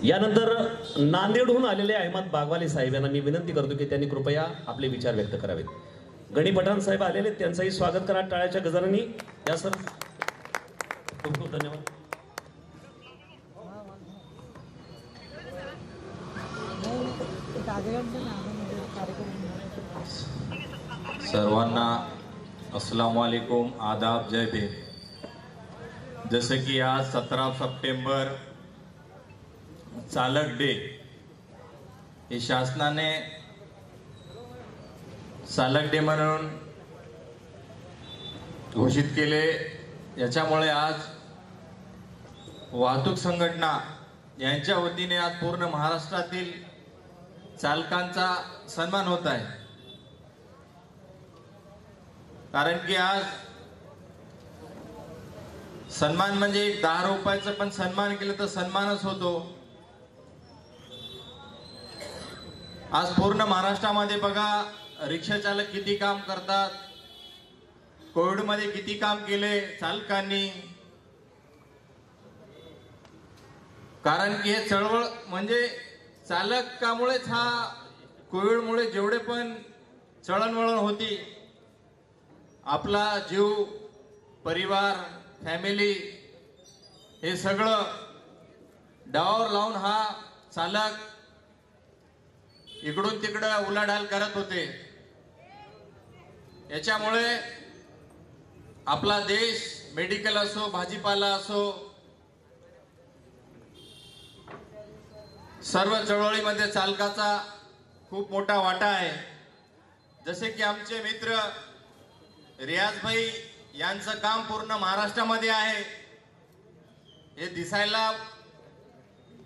यानंतर नांदेडहून आलेले अहमद बागवाले साहेब यांना मी विनंती करतो की त्यांनी कृपया आपले विचार व्यक्त करावेत. गणी पठाण साहेब आलेले, त्यांचंही स्वागत करा टाळ्याच्या गजरांनी. या सर, खूप खूप धन्यवाद. सर्वांना अस्सलाम वालेकुम, आदाब, जय भीम. जसं की आज 17 सप्टेंबर चालक डे हे शासनाने चालक डे म्हणून घोषित केले. याच्यामुळे आज वाहतूक संघटना यांच्या वतीने आज पूर्ण महाराष्ट्रातील चालकांचा सन्मान होत आहे. कारण की आज सन्मान म्हणजे एक 10 रुपयाचं पण सन्मान केलं तर सन्मानच होतो. आज पूर्ण महाराष्ट्रामध्ये बघा रिक्षा चालक किती काम करतात, कोविड मध्ये किती काम केले चालकांनी. कारण की हे चळवळ म्हणजे चालकामुळेच हा कोविडमुळे जेवढे पण चळणवळण होती, आपला जीव, परिवार, फॅमिली हे सगळं डावावर लावून हा चालक इकडून तिकडं उलाढाल करत होते. याच्यामुळे आपला देश मेडिकल असो, भाजीपाला असो, सर्व चळवळीमध्ये चालकाचा खूप मोठा वाटा आहे. जसे की आमचे मित्र रियाज भाई यांचं काम पूर्ण महाराष्ट्रामध्ये आहे. हे दिसायला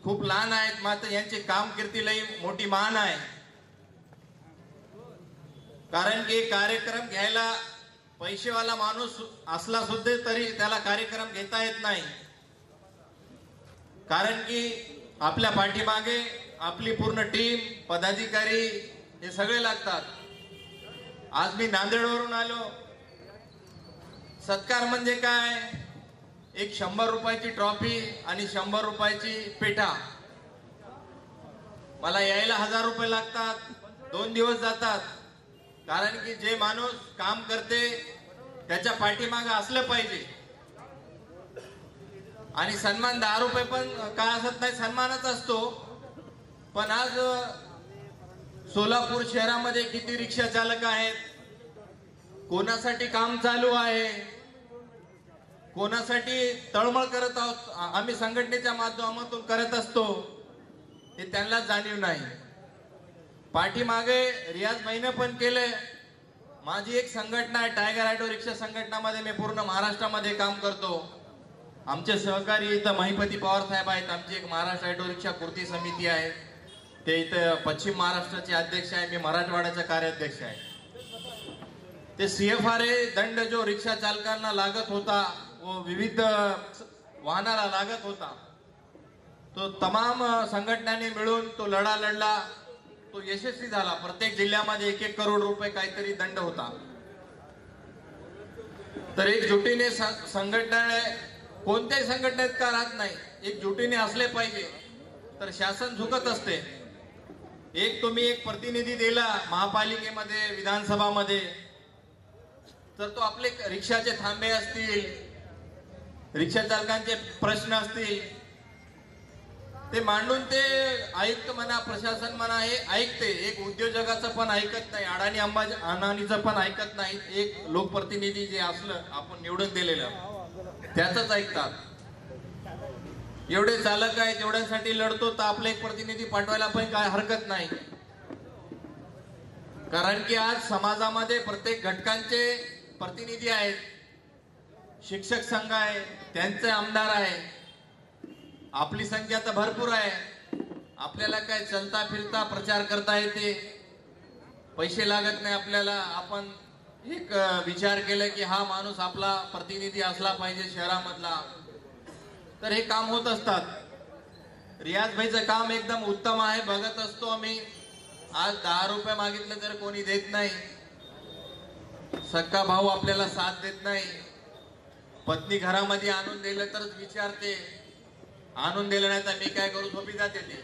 खूप लहान आहेत, मात्र यांची कामकीर्ती लई मोठी मान आहे. कारण की कार्यक्रम घ्यायला पैसेवाला माणूस असला सुद्धा तरी त्याला कार्यक्रम घेता येत नाही. कारण की आपल्या पाठीमागे आपली पूर्ण टीम, पदाधिकारी हे सगळे लागतात. आज मी नांदेडवरून आलो. सत्कार म्हणजे काय, एक 100 रुपयाची ट्रॉफी आणि 100 रुपयाची पेठा. मला यायला 1000 रुपये लागतात, 2 दिवस जातात. कारण की जे माणूस काम करते त्याच्या पाठीमागे असलं पाहिजे. आणि सन्मान 10 रुपये पण काय असत नाही, सन्मानच असतो. पण आज सोलापूर शहरामध्ये किती रिक्षा चालक आहेत, कोणासाठी काम चालू आहे, कोणासाठी तळमळ करत आहोत, आम्ही संघटनेच्या माध्यमातून करत असतो, हे त्यांना जाणीव नाही. पाठीमागे रियाज भाईने पण केले. माझी एक संघटना आहे टायगर ऑटो रिक्षा संघटनामध्ये मी पूर्ण महाराष्ट्रामध्ये काम करतो. आमचे सहकारी इथं महिपती पवार साहेब आहेत. आमची एक महाराष्ट्र ऑटो रिक्षा कृती समिती आहे, ते इथं पश्चिम महाराष्ट्राचे अध्यक्ष आहे, मी मराठवाड्याचा कार्याध्यक्ष आहे. ते CFRA दंड जो रिक्षा चालकांना लागत होता व विविध वाहनाला लागत होता, तो तमाम संघटनांनी मिळून तो लढा लढला, तो यशस्वी झाला. प्रत्येक जिल्ह्यामध्ये 1-1 करोड रुपये काहीतरी दंड होता. तर एकजुटीने संघटना, कोणत्याही संघटनेत का राहत नाही, एकजुटीने असले पाहिजे तर शासन झुकत असते. एक तुम्ही एक प्रतिनिधी दिला महापालिकेमध्ये, विधानसभामध्ये, तर तो आपले रिक्षाचे थांबे असतील, रिक्षा चालकांचे प्रश्न असतील, ते मांडून ते आयुक्त म्हणा, प्रशासन म्हणा, हे ऐकते. एक उद्योजकाचं पण ऐकत नाही, अडाणी अंबानीचं पण ऐकत नाही. एक लोकप्रतिनिधी जे असलं आपण निवडून दिलेलं त्याच ऐकतात. एवढे चालक आहेत, एवढ्यासाठी लढतो, तर आपला एक प्रतिनिधी पाठवायला पण काय हरकत नाही. कारण की आज समाजामध्ये प्रत्येक घटकांचे प्रतिनिधी आहेत. शिक्षक संघ आहे, त्यांचे आमदार आहे. आपली संख्या तर भरपूर आहे. आपल्याला काय चलता फिरता प्रचार करता येते, पैसे लागत नाही आपल्याला. आपण एक विचार केला की हा माणूस आपला प्रतिनिधी असला पाहिजे शहरामधला, तर हे काम होत असतात. रियाज भाईचं काम एकदम उत्तम आहे, बघत असतो आम्ही. आज 10 रुपये मागितले तर कोणी देत नाही. सक्का भाऊ आपल्याला साथ देत नाही. पत्नी घरामध्ये आणून दिलं तरच विचारते. आणून दिले नाही तर मी काय करू, झोपी जाते ते.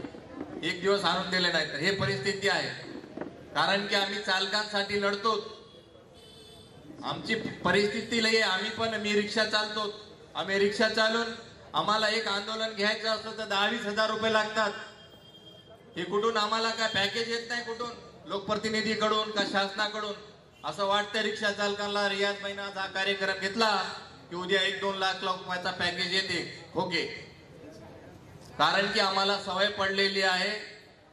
एक दिवस आणून दिले नाही तर हे परिस्थिती आहे. कारण की आम्ही चालकांसाठी लढतो. आमची परिस्थिती लई आहे. मी रिक्षा चालतो. आम्ही रिक्षा चालून आम्हाला एक आंदोलन घ्यायचं असतं तर 10-20 हजार रुपये लागतात. हे कुठून आम्हाला काय पॅकेज येत नाही, कुठून लोकप्रतिनिधीकडून का शासनाकडून. असं वाटतं रिक्षा चालकांना रियाज महिना हा कार्यक्रम घेतला की उद्या 1-2 लाख रुपयाचा पॅकेज येते. ओके, कारण की आम्हाला सवय पडलेली आहे.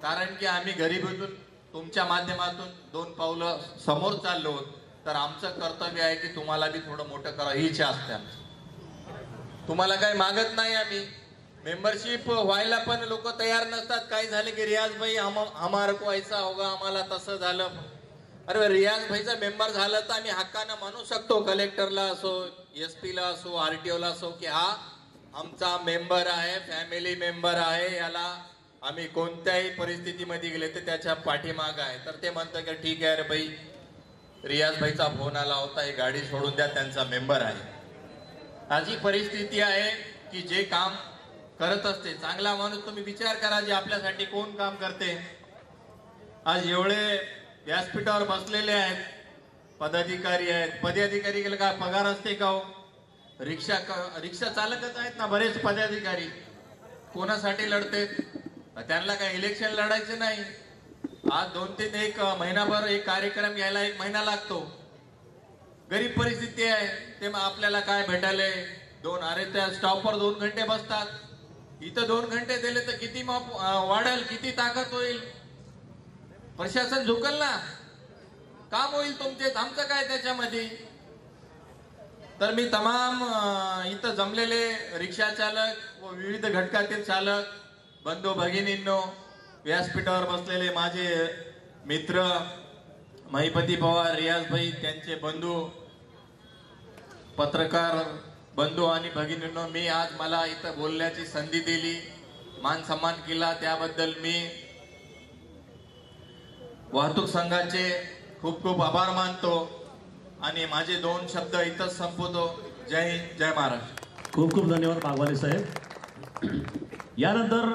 कारण की आम्ही गरिबीतून तुमच्या माध्यमातून 2 पावलं समोर चाललो, तर आमचं कर्तव्य आहे की तुम्हाला बी थोडं मोठं करा ही इच्छा असते आमची. तुम्हाला काही मागत नाही आम्ही. मेंबरशिप व्हायला पण लोक तयार नसतात. काही झाले की रियाज भाई हमार को ऐसा होगा, आम्हाला तसं झालं. अरे रियाज भाईचा मेंबर झालं तर आम्ही हक्कानं म्हणू शकतो, कलेक्टरला असो, SP ला असो, RTO ला असो, की हा आमचा मेंबर आहे, फॅमिली मेंबर आहे, याला आम्ही कोणत्याही परिस्थितीमध्ये गेले तर त्याच्या पाठीमाग आहे. तर ते म्हणतं की ठीक आहे रे भाई, रियाज भाईचा फोन आला होता, ही गाडी सोडून द्या, त्यांचा मेंबर आहे. अशी परिस्थिती आहे की जे काम करत असते चांगला माणूस, तुम्ही विचार करा जे आपल्यासाठी कोण काम करते. आज एवढे व्यासपीठावर बसलेले आहेत, पदाधिकारी आहेत. पदाधिकारी गेले काय पगार असते का हो? रिक्षा चालकच आहेत ना बरेच पदाधिकारी. कोणासाठी लढते? त्यांना काय इलेक्शन लढायचं नाही. आज 2-3 एक महिनाभर एक कार्यक्रम घ्यायला 1 महिना लागतो. गरीब परिस्थिती आहे. ते मग आपल्याला काय भेटायले अरे त्या स्टॉपवर 2 घंटे बसतात. इथं 2 घंटे दिले तर किती वाढेल, किती ताकद होईल. प्रशासन झुकल ना, काम होईल तुमचे, आमचं काय त्याच्यामध्ये. तर मी तमाम इथं जमलेले रिक्षा चालक व विविध घटकातील चालक बंधू भगिनींनो, व्यासपीठावर बसलेले माझे मित्र महिपती पवार, रियाज भाई, त्यांचे बंधू, पत्रकार बंधू आणि भगिनींनो, मी आज मला इथं बोलण्याची संधी दिली, मान सन्मान केला, त्याबद्दल मी वाहतूक संघाचे खूप खूप आभार मानतो आणि माझे 2 शब्द इथंच संपवतो. जय हिंद, जय महाराष्ट्र. खूप खूप धन्यवाद बागवाले साहेब. यानंतर